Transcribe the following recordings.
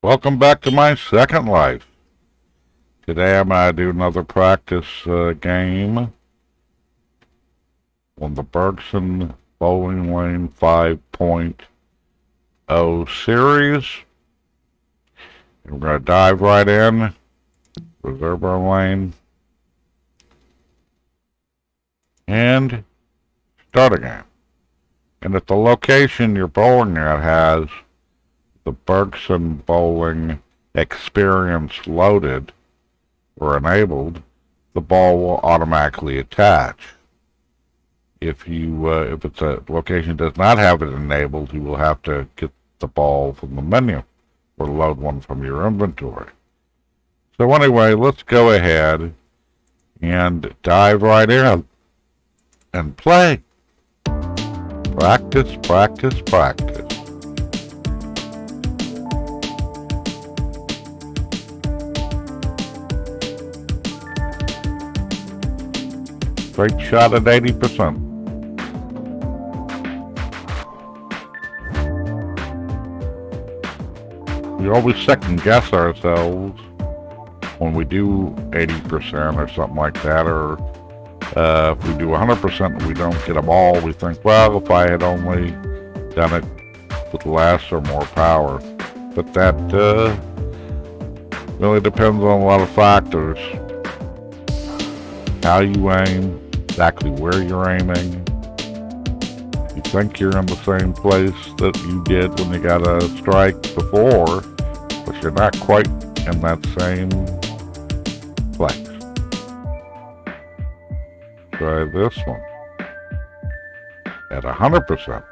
Welcome back to my Second Life. Today I'm going to do another practice game on the Bergson Bowling Lane 5.0 series. And we're going to dive right in, reserve our lane, and start a game. And if the location you're bowling at has the Bergson Bowling experience loaded or enabled, the ball will automatically attach. If it's a location that does not have it enabled, you will have to get the ball from the menu or load one from your inventory. So anyway, let's go ahead and dive right in and play. Practice, practice, practice. Straight shot at 80%. We always second guess ourselves when we do 80% or something like that, or if we do 100% and we don't get a ball, we think, well, if I had only done it with less or more power. But that really depends on a lot of factors. How you aim, exactly where you're aiming. You think you're in the same place that you did when you got a strike before, but you're not quite in that same place. Try this one at 100%.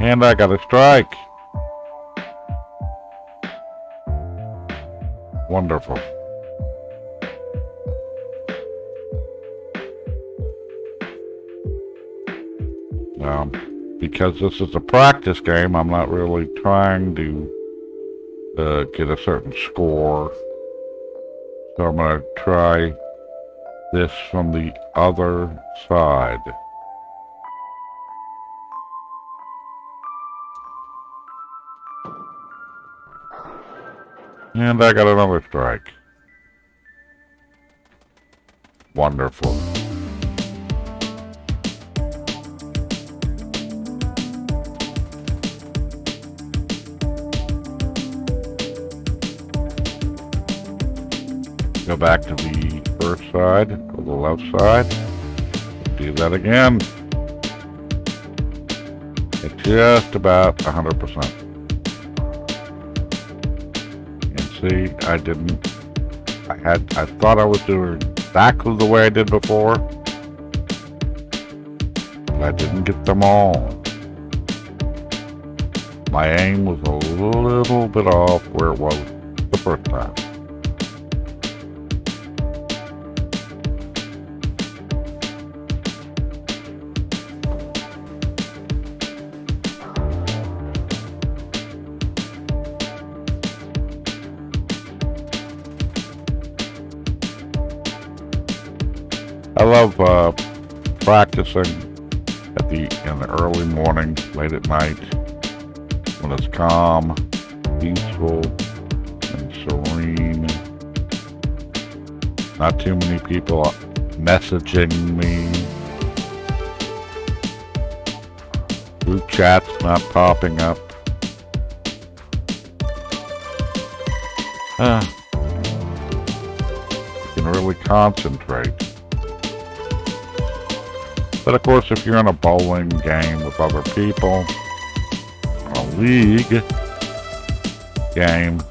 And I got a strike. Wonderful. Because this is a practice game, I'm not really trying to get a certain score. So I'm going to try this from the other side. And I got another strike. Wonderful. Go back to the first side, or the left side. Do that again. At just about 100%. See, I thought I was doing exactly the way I did before, but I didn't get them all. My aim was a little bit off where it was the first time. I love practicing in the early morning, late at night, when it's calm, peaceful, and serene. Not too many people messaging me. Group chats not popping up. You can really concentrate. But of course, if you're in a bowling game with other people, a league game,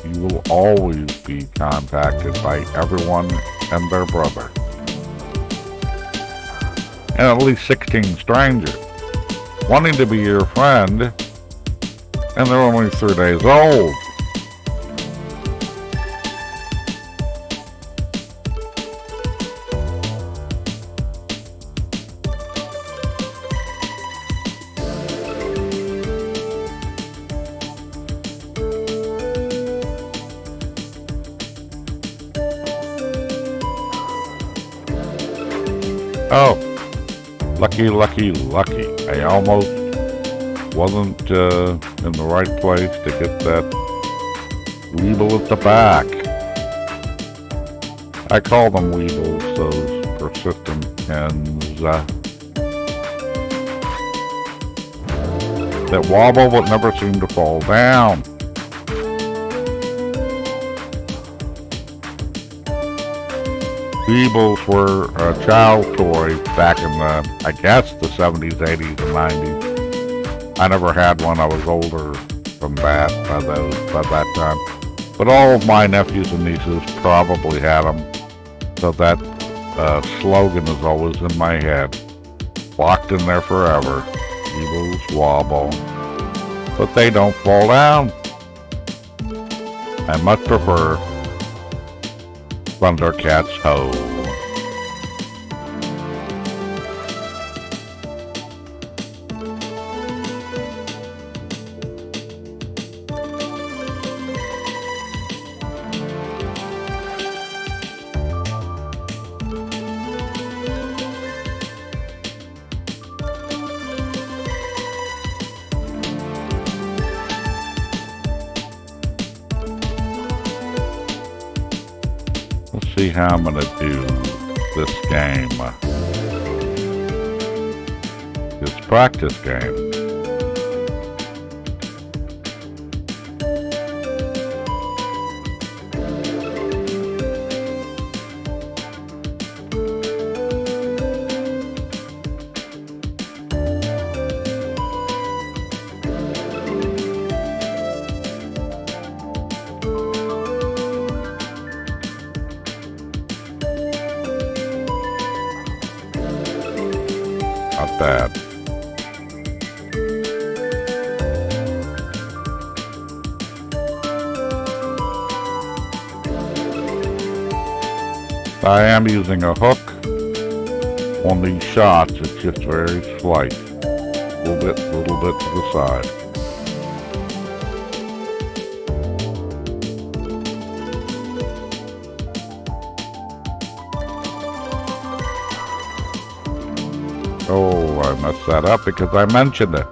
you will always be contacted by everyone and their brother. And at least 16 strangers wanting to be your friend, and they're only 3 days old. Oh, Lucky, lucky, lucky. I almost wasn't in the right place to get that weevil at the back. I call them weevils, those persistent hens that wobble but never seem to fall down. Weevils were a child toy back in the, I guess, the 70s, 80s, and 90s. I never had one. I was older than that by that time. But all of my nephews and nieces probably had them. So that slogan is always in my head. Locked in there forever. Weevils wobble, but they don't fall down. I much prefer Thundercat's hoe. Let's see how I'm gonna do this game. This practice game. Not bad. I am using a hook on these shots. It's just very slight. Little bit to the side. Oh, I messed that up because I mentioned it.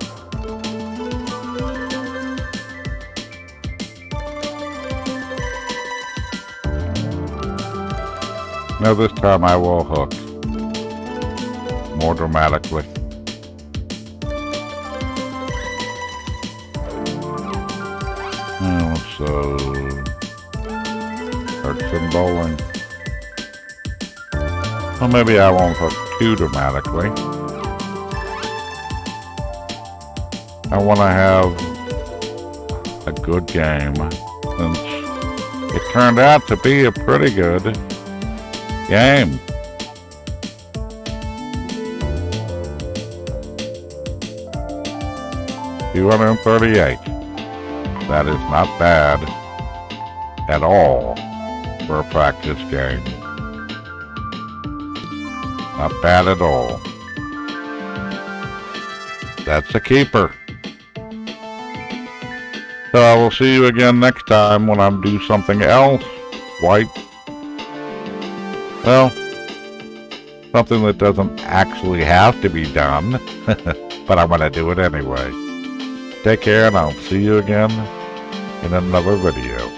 Now this time I will hook more dramatically. So, Bergson Bowling. Well, maybe I won't hook too dramatically. I want to have a good game, since it turned out to be a pretty good game. $238. That is not bad at all for a practice game. Not bad at all. That's a keeper. So I will see you again next time when I'm do something else. White. Well, something that doesn't actually have to be done, but I'm going to do it anyway. Take care, and I'll see you again in another video.